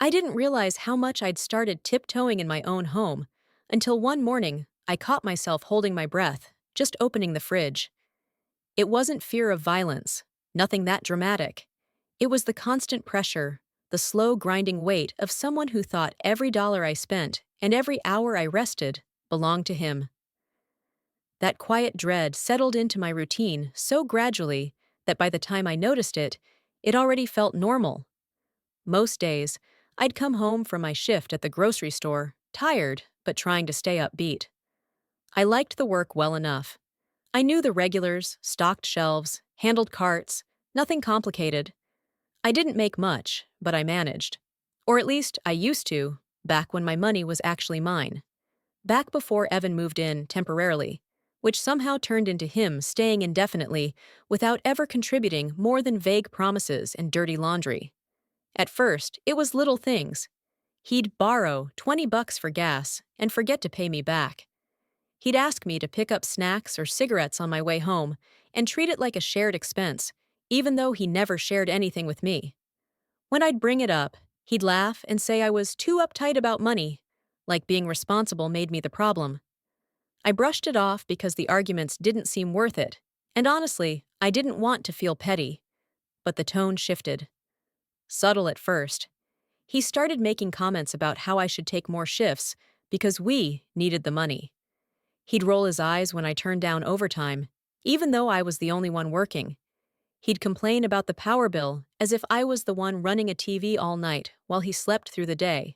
I didn't realize how much I'd started tiptoeing in my own home until one morning I caught myself holding my breath, just opening the fridge. It wasn't fear of violence, nothing that dramatic. It was the constant pressure, the slow grinding weight of someone who thought every dollar I spent and every hour I rested belonged to him. That quiet dread settled into my routine so gradually that by the time I noticed it, it already felt normal. Most days, I'd come home from my shift at the grocery store, tired but trying to stay upbeat. I liked the work well enough. I knew the regulars, stocked shelves, handled carts, nothing complicated. I didn't make much, but I managed. Or at least I used to, back when my money was actually mine. Back before Evan moved in temporarily, which somehow turned into him staying indefinitely without ever contributing more than vague promises and dirty laundry. At first, it was little things. He'd borrow $20 for gas and forget to pay me back. He'd ask me to pick up snacks or cigarettes on my way home and treat it like a shared expense, even though he never shared anything with me. When I'd bring it up, he'd laugh and say I was too uptight about money, like being responsible made me the problem. I brushed it off because the arguments didn't seem worth it, and honestly, I didn't want to feel petty. But the tone shifted. Subtle at first. He started making comments about how I should take more shifts because we needed the money. He'd roll his eyes when I turned down overtime, even though I was the only one working. He'd complain about the power bill as if I was the one running a TV all night while he slept through the day.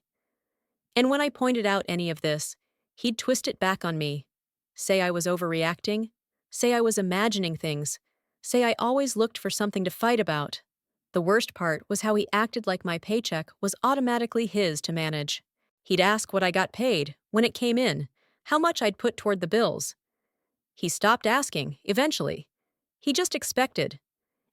And when I pointed out any of this, he'd twist it back on me, say I was overreacting, say I was imagining things, say I always looked for something to fight about. The worst part was how he acted like my paycheck was automatically his to manage. He'd ask what I got paid when it came in, how much I'd put toward the bills. He stopped asking, eventually. He just expected.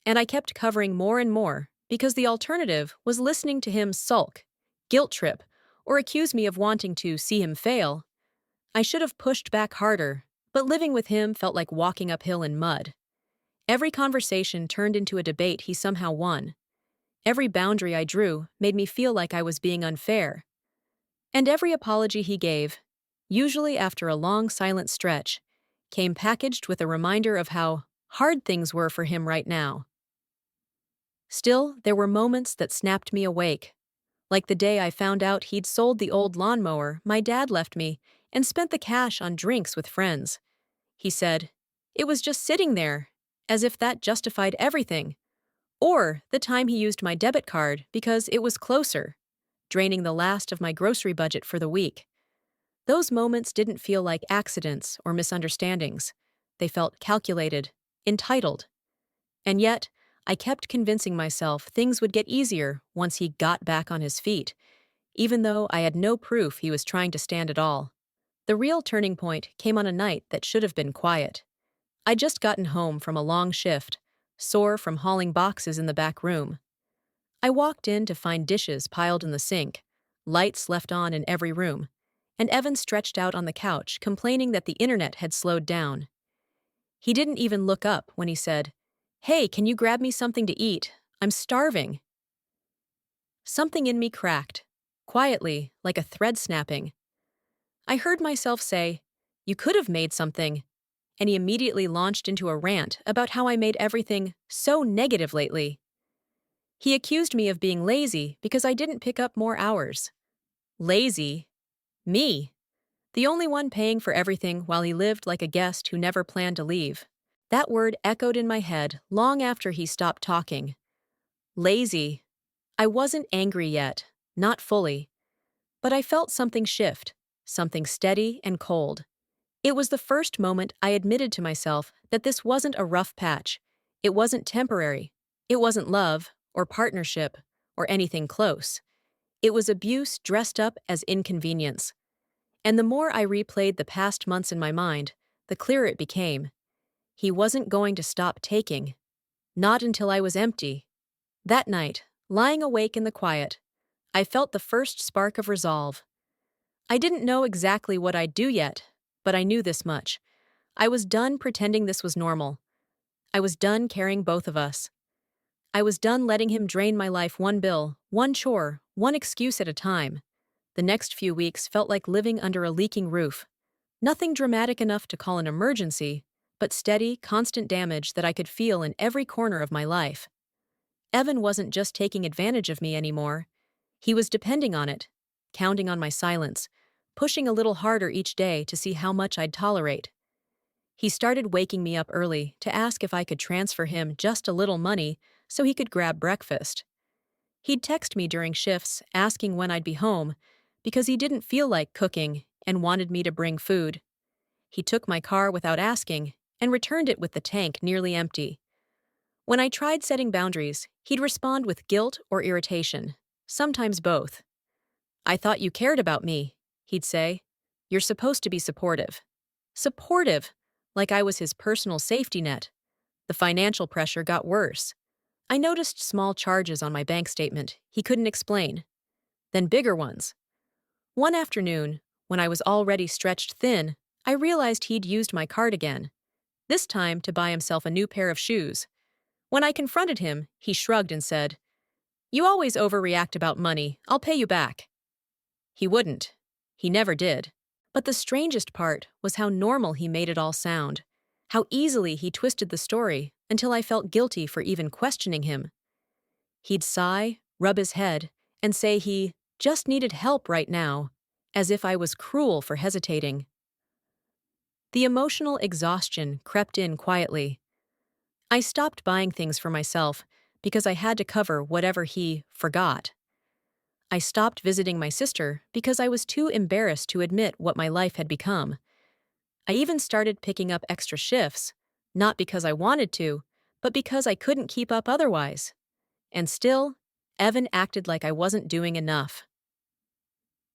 And I kept covering more and more because the alternative was listening to him sulk, guilt trip, or accuse me of wanting to see him fail. I should have pushed back harder, but living with him felt like walking uphill in mud. Every conversation turned into a debate he somehow won. Every boundary I drew made me feel like I was being unfair. And every apology he gave, usually after a long silent stretch, came packaged with a reminder of how hard things were for him right now. Still, there were moments that snapped me awake, like the day I found out he'd sold the old lawnmower my dad left me and spent the cash on drinks with friends. He said, "It was just sitting there," as if that justified everything. Or the time he used my debit card because it was closer, draining the last of my grocery budget for the week. Those moments didn't feel like accidents or misunderstandings. They felt calculated, entitled. And yet, I kept convincing myself things would get easier once he got back on his feet, even though I had no proof he was trying to stand at all. The real turning point came on a night that should have been quiet. I'd just gotten home from a long shift, sore from hauling boxes in the back room. I walked in to find dishes piled in the sink, lights left on in every room, and Evan stretched out on the couch complaining that the internet had slowed down. He didn't even look up when he said, "Hey, can you grab me something to eat? I'm starving." Something in me cracked, quietly, like a thread snapping. I heard myself say, "You could have made something," and he immediately launched into a rant about how I made everything so negative lately. He accused me of being lazy because I didn't pick up more hours. Lazy? Me. The only one paying for everything while he lived like a guest who never planned to leave. That word echoed in my head long after he stopped talking. Lazy. I wasn't angry yet, not fully. But I felt something shift, something steady and cold. It was the first moment I admitted to myself that this wasn't a rough patch. It wasn't temporary. It wasn't love, or partnership, or anything close. It was abuse dressed up as inconvenience. And the more I replayed the past months in my mind, the clearer it became. He wasn't going to stop taking. Not until I was empty. That night, lying awake in the quiet, I felt the first spark of resolve. I didn't know exactly what I'd do yet, but I knew this much. I was done pretending this was normal. I was done carrying both of us. I was done letting him drain my life one bill, one chore, one excuse at a time. The next few weeks felt like living under a leaking roof. Nothing dramatic enough to call an emergency, but steady, constant damage that I could feel in every corner of my life. Evan wasn't just taking advantage of me anymore. He was depending on it, counting on my silence, pushing a little harder each day to see how much I'd tolerate. He started waking me up early to ask if I could transfer him just a little money so he could grab breakfast. He'd text me during shifts asking when I'd be home because he didn't feel like cooking and wanted me to bring food. He took my car without asking and returned it with the tank nearly empty. When I tried setting boundaries, he'd respond with guilt or irritation, sometimes both. "I thought you cared about me," he'd say. "You're supposed to be supportive." Supportive! Like I was his personal safety net. The financial pressure got worse. I noticed small charges on my bank statement he couldn't explain. Then bigger ones. One afternoon, when I was already stretched thin, I realized he'd used my card again, this time to buy himself a new pair of shoes. When I confronted him, he shrugged and said, "You always overreact about money. I'll pay you back." He wouldn't. He never did. But the strangest part was how normal he made it all sound, how easily he twisted the story until I felt guilty for even questioning him. He'd sigh, rub his head, and say he just needed help right now, as if I was cruel for hesitating. The emotional exhaustion crept in quietly. I stopped buying things for myself because I had to cover whatever he forgot. I stopped visiting my sister because I was too embarrassed to admit what my life had become. I even started picking up extra shifts, not because I wanted to, but because I couldn't keep up otherwise. And still, Evan acted like I wasn't doing enough.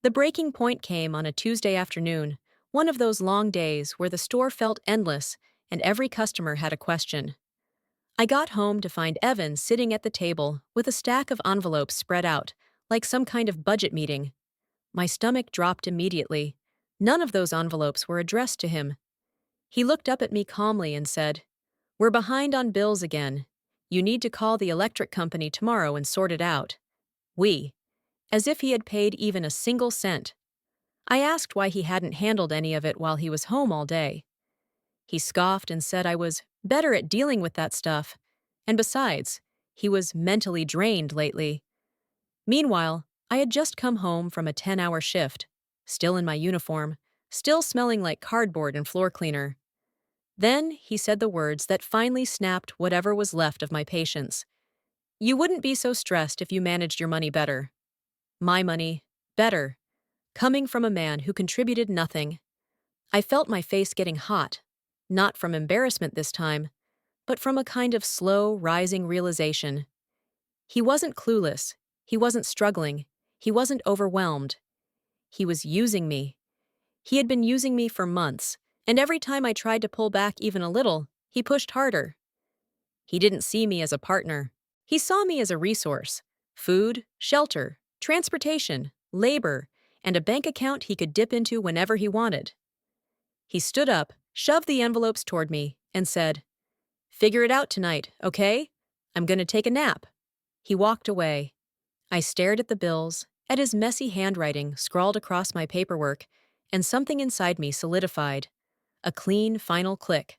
The breaking point came on a Tuesday afternoon, one of those long days where the store felt endless and every customer had a question. I got home to find Evan sitting at the table with a stack of envelopes spread out, like some kind of budget meeting. My stomach dropped immediately. None of those envelopes were addressed to him. He looked up at me calmly and said, "We're behind on bills again. You need to call the electric company tomorrow and sort it out." We. As if he had paid even a single cent. I asked why he hadn't handled any of it while he was home all day. He scoffed and said I was better at dealing with that stuff, and besides, he was mentally drained lately. Meanwhile, I had just come home from a 10-hour shift, still in my uniform, still smelling like cardboard and floor cleaner. Then he said the words that finally snapped whatever was left of my patience. "You wouldn't be so stressed if you managed your money better." My money, better. Coming from a man who contributed nothing. I felt my face getting hot, not from embarrassment this time, but from a kind of slow, rising realization. He wasn't clueless, he wasn't struggling, he wasn't overwhelmed. He was using me. He had been using me for months, and every time I tried to pull back even a little, he pushed harder. He didn't see me as a partner. He saw me as a resource: food, shelter, transportation, labor, and a bank account he could dip into whenever he wanted. He stood up, shoved the envelopes toward me, and said, "Figure it out tonight, okay? I'm gonna take a nap." He walked away. I stared at the bills, at his messy handwriting scrawled across my paperwork, and something inside me solidified. A clean, final click.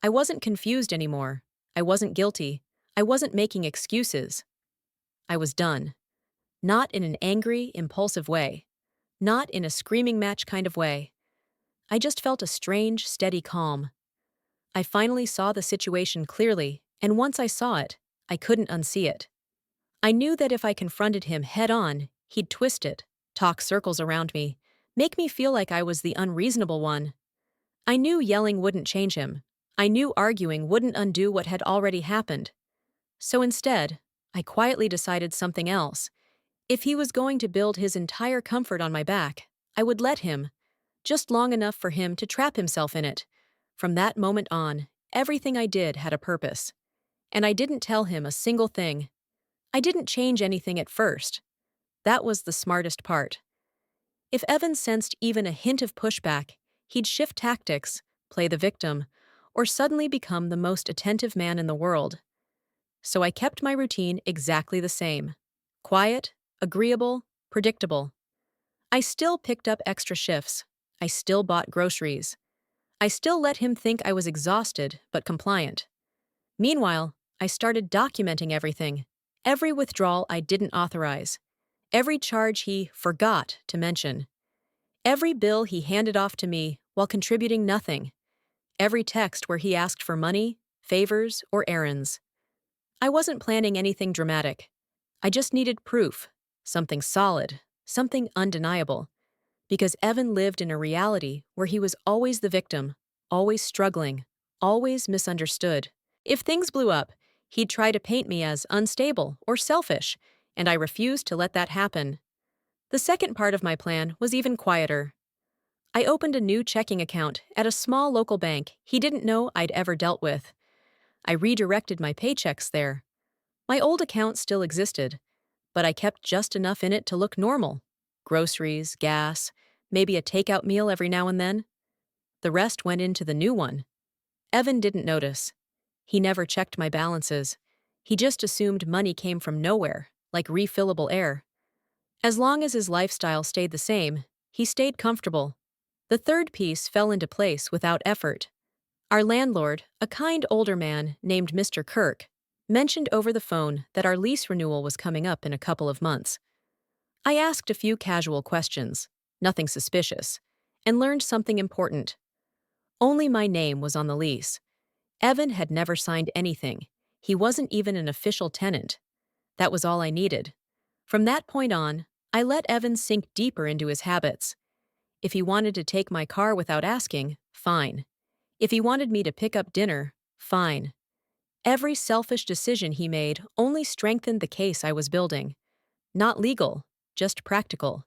I wasn't confused anymore. I wasn't guilty. I wasn't making excuses. I was done. Not in an angry, impulsive way. Not in a screaming match kind of way. I just felt a strange, steady calm. I finally saw the situation clearly, and once I saw it, I couldn't unsee it. I knew that if I confronted him head-on, he'd twist it, talk circles around me, make me feel like I was the unreasonable one. I knew yelling wouldn't change him. I knew arguing wouldn't undo what had already happened. So instead, I quietly decided something else. If he was going to build his entire comfort on my back, I would let him, just long enough for him to trap himself in it. From that moment on, everything I did had a purpose. And I didn't tell him a single thing. I didn't change anything at first. That was the smartest part. If Evan sensed even a hint of pushback, he'd shift tactics, play the victim, or suddenly become the most attentive man in the world. so I kept my routine exactly the same. Quiet, agreeable, predictable. I still picked up extra shifts. I still bought groceries. I still let him think I was exhausted but compliant. Meanwhile, I started documenting everything. Every withdrawal I didn't authorize. Every charge he forgot to mention. Every bill he handed off to me while contributing nothing. Every text where he asked for money, favors, or errands. I wasn't planning anything dramatic. I just needed proof, something solid, something undeniable. Because Evan lived in a reality where he was always the victim, always struggling, always misunderstood. If things blew up, he'd try to paint me as unstable or selfish, and I refused to let that happen. The second part of my plan was even quieter. I opened a new checking account at a small local bank he didn't know I'd ever dealt with. I redirected my paychecks there. My old account still existed, but I kept just enough in it to look normal. Groceries, gas, maybe a takeout meal every now and then. The rest went into the new one. Evan didn't notice. He never checked my balances. He just assumed money came from nowhere, like refillable air. As long as his lifestyle stayed the same, he stayed comfortable. The third piece fell into place without effort. Our landlord, a kind older man named Mr. Kirk, mentioned over the phone that our lease renewal was coming up in a couple of months. I asked a few casual questions, nothing suspicious, and learned something important. Only my name was on the lease. Evan had never signed anything. He wasn't even an official tenant. That was all I needed. From that point on, I let Evan sink deeper into his habits. If he wanted to take my car without asking, fine. If he wanted me to pick up dinner, fine. Every selfish decision he made only strengthened the case I was building. Not legal, just practical.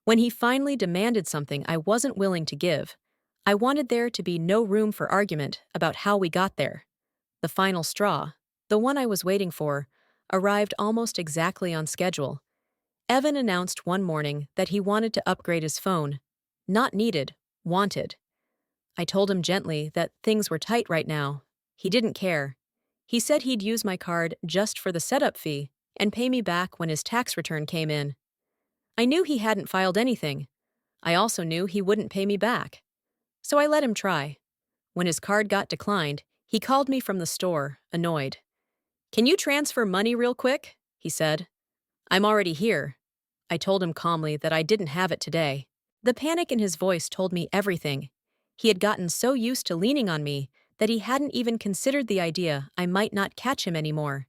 When he finally demanded something I wasn't willing to give, I wanted there to be no room for argument about how we got there. The final straw, the one I was waiting for, arrived almost exactly on schedule. Evan announced one morning that he wanted to upgrade his phone. Not needed, wanted. I told him gently that things were tight right now. He didn't care. He said he'd use my card just for the setup fee and pay me back when his tax return came in. I knew he hadn't filed anything. I also knew he wouldn't pay me back. So I let him try. When his card got declined, he called me from the store, annoyed. "Can you transfer money real quick?" he said. "I'm already here." I told him calmly that I didn't have it today. The panic in his voice told me everything. He had gotten so used to leaning on me that he hadn't even considered the idea I might not catch him anymore.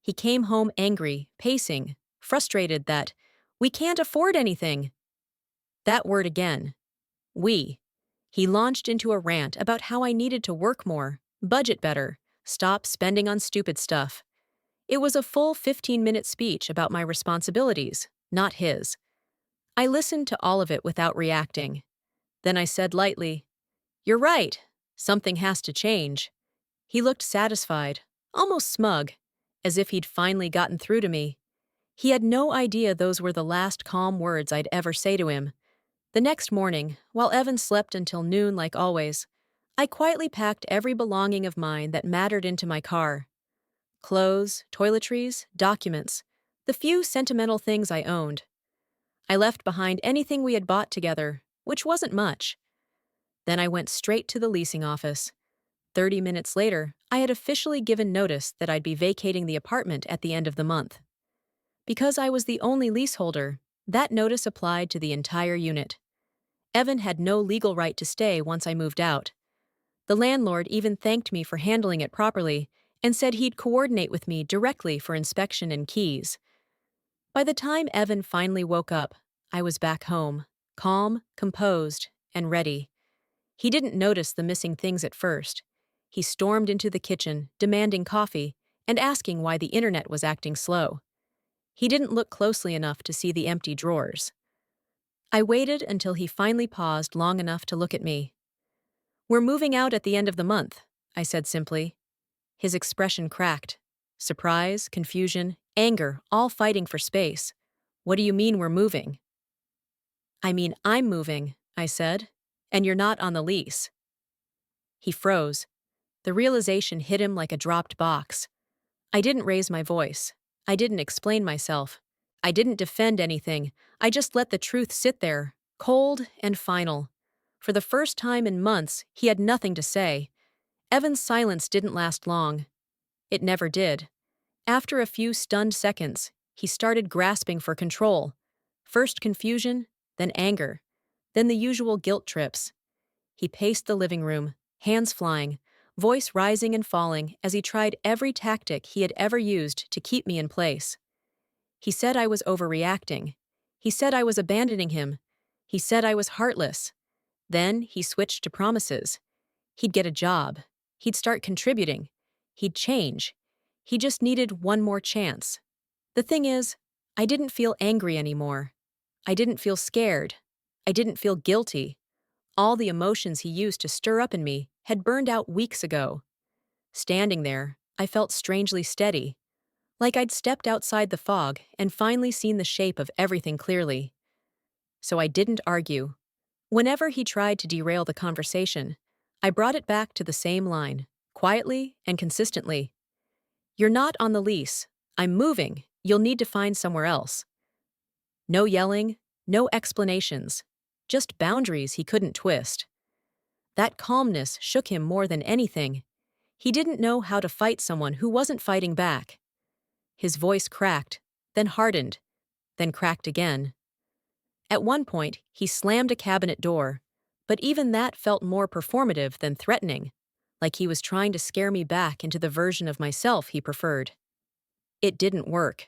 He came home angry, pacing, frustrated that, "We can't afford anything." That word again. We. He launched into a rant about how I needed to work more, budget better, stop spending on stupid stuff. It was a full 15-minute speech about my responsibilities, not his. I listened to all of it without reacting. Then I said lightly, "You're right. Something has to change." He looked satisfied, almost smug, as if he'd finally gotten through to me. He had no idea those were the last calm words I'd ever say to him. The next morning, while Evan slept until noon like always, I quietly packed every belonging of mine that mattered into my car. Clothes, toiletries, documents, the few sentimental things I owned. I left behind anything we had bought together, which wasn't much. Then I went straight to the leasing office. 30 minutes later, I had officially given notice that I'd be vacating the apartment at the end of the month. Because I was the only leaseholder, that notice applied to the entire unit. Evan had no legal right to stay once I moved out. The landlord even thanked me for handling it properly and said he'd coordinate with me directly for inspection and keys. By the time Evan finally woke up, I was back home, calm, composed, and ready. He didn't notice the missing things at first. He stormed into the kitchen, demanding coffee, and asking why the internet was acting slow. He didn't look closely enough to see the empty drawers. I waited until he finally paused long enough to look at me. "We're moving out at the end of the month," I said simply. His expression cracked. Surprise, confusion, anger, all fighting for space. "What do you mean we're moving?" "I mean I'm moving," I said, "and you're not on the lease." He froze. The realization hit him like a dropped box. I didn't raise my voice. I didn't explain myself. I didn't defend anything. I just let the truth sit there, cold and final. For the first time in months, he had nothing to say. Evan's silence didn't last long. It never did. After a few stunned seconds, he started grasping for control. First confusion, then anger, then the usual guilt trips. He paced the living room, hands flying, voice rising and falling as he tried every tactic he had ever used to keep me in place. He said I was overreacting. He said I was abandoning him. He said I was heartless. Then he switched to promises. He'd get a job. He'd start contributing. He'd change. He just needed one more chance. The thing is, I didn't feel angry anymore. I didn't feel scared. I didn't feel guilty. All the emotions he used to stir up in me had burned out weeks ago. Standing there, I felt strangely steady, like I'd stepped outside the fog and finally seen the shape of everything clearly. So I didn't argue. Whenever he tried to derail the conversation, I brought it back to the same line, quietly and consistently. You're not on the lease. I'm moving. You'll need to find somewhere else. No yelling, no explanations, just boundaries he couldn't twist. That calmness shook him more than anything. He didn't know how to fight someone who wasn't fighting back. His voice cracked, then hardened, then cracked again. At one point, he slammed a cabinet door, but even that felt more performative than threatening, like he was trying to scare me back into the version of myself he preferred. It didn't work.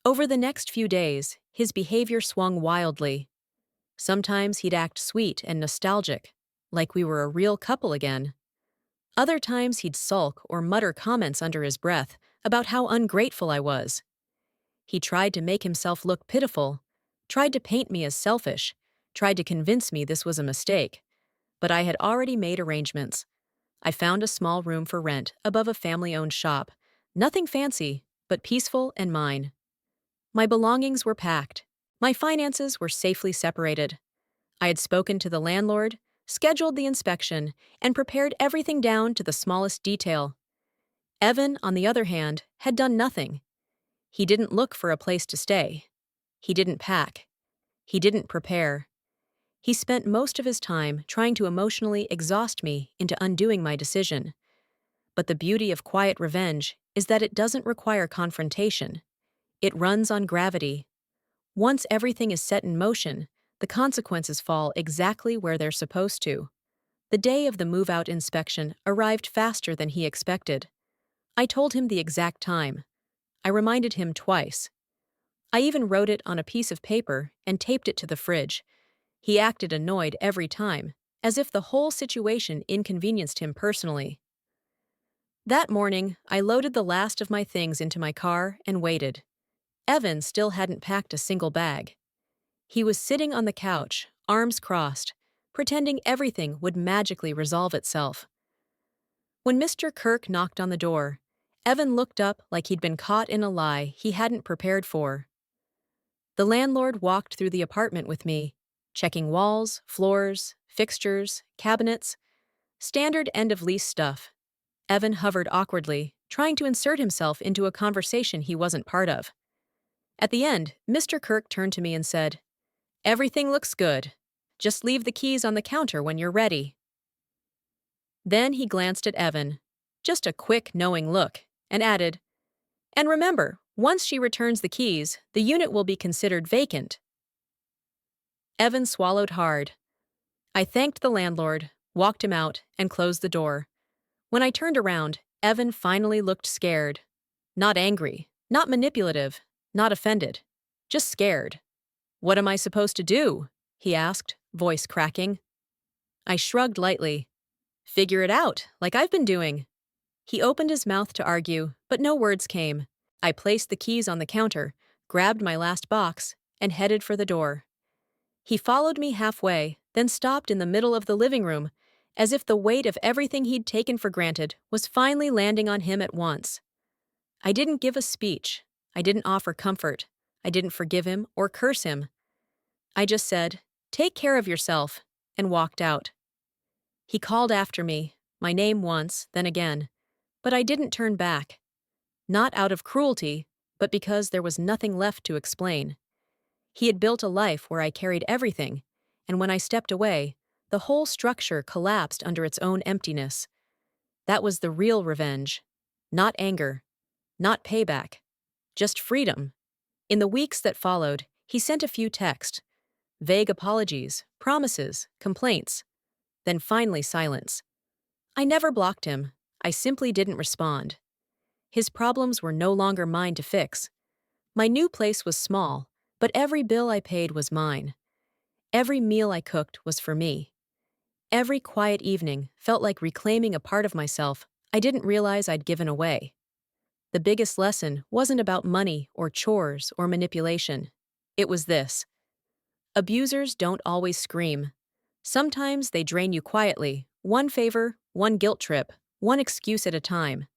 Over the next few days, his behavior swung wildly. Sometimes he'd act sweet and nostalgic, like we were a real couple again. Other times he'd sulk or mutter comments under his breath about how ungrateful I was. He tried to make himself look pitiful, tried to paint me as selfish, tried to convince me this was a mistake. But I had already made arrangements. I found a small room for rent above a family-owned shop. Nothing fancy, but peaceful and mine. My belongings were packed. My finances were safely separated. I had spoken to the landlord, scheduled the inspection, and prepared everything down to the smallest detail. Evan, on the other hand, had done nothing. He didn't look for a place to stay. He didn't pack. He didn't prepare. He spent most of his time trying to emotionally exhaust me into undoing my decision. But the beauty of quiet revenge is that it doesn't require confrontation. It runs on gravity. Once everything is set in motion, the consequences fall exactly where they're supposed to. The day of the move-out inspection arrived faster than he expected. I told him the exact time. I reminded him twice. I even wrote it on a piece of paper and taped it to the fridge. He acted annoyed every time, as if the whole situation inconvenienced him personally. That morning, I loaded the last of my things into my car and waited. Evan still hadn't packed a single bag. He was sitting on the couch, arms crossed, pretending everything would magically resolve itself. When Mr. Kirk knocked on the door, Evan looked up like he'd been caught in a lie he hadn't prepared for. The landlord walked through the apartment with me, checking walls, floors, fixtures, cabinets, standard end-of-lease stuff. Evan hovered awkwardly, trying to insert himself into a conversation he wasn't part of. At the end, Mr. Kirk turned to me and said, "Everything looks good. Just leave the keys on the counter when you're ready." Then he glanced at Evan, just a quick, knowing look, and added, "And remember, once she returns the keys, the unit will be considered vacant." Evan swallowed hard. I thanked the landlord, walked him out, and closed the door. When I turned around, Evan finally looked scared. Not angry, not manipulative, not offended, just scared. "What am I supposed to do?" he asked, voice cracking. I shrugged lightly. "Figure it out, like I've been doing." He opened his mouth to argue, but no words came. I placed the keys on the counter, grabbed my last box, and headed for the door. He followed me halfway, then stopped in the middle of the living room, as if the weight of everything he'd taken for granted was finally landing on him at once. I didn't give a speech. I didn't offer comfort. I didn't forgive him or curse him. I just said, "Take care of yourself," and walked out. He called after me, my name once, then again, but I didn't turn back. Not out of cruelty, but because there was nothing left to explain. He had built a life where I carried everything, and when I stepped away, the whole structure collapsed under its own emptiness. That was the real revenge. Not anger, not payback, just freedom. In the weeks that followed, he sent a few texts, vague apologies, promises, complaints, then finally silence. I never blocked him. I simply didn't respond. His problems were no longer mine to fix. My new place was small, but every bill I paid was mine. Every meal I cooked was for me. Every quiet evening felt like reclaiming a part of myself I didn't realize I'd given away. The biggest lesson wasn't about money or chores or manipulation. It was this: abusers don't always scream. Sometimes they drain you quietly, one favor, one guilt trip, one excuse at a time.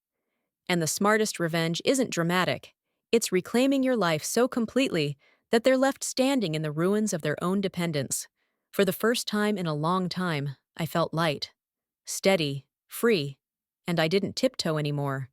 And the smartest revenge isn't dramatic. It's reclaiming your life so completely that they're left standing in the ruins of their own dependence. For the first time in a long time, I felt light, steady, free, and I didn't tiptoe anymore.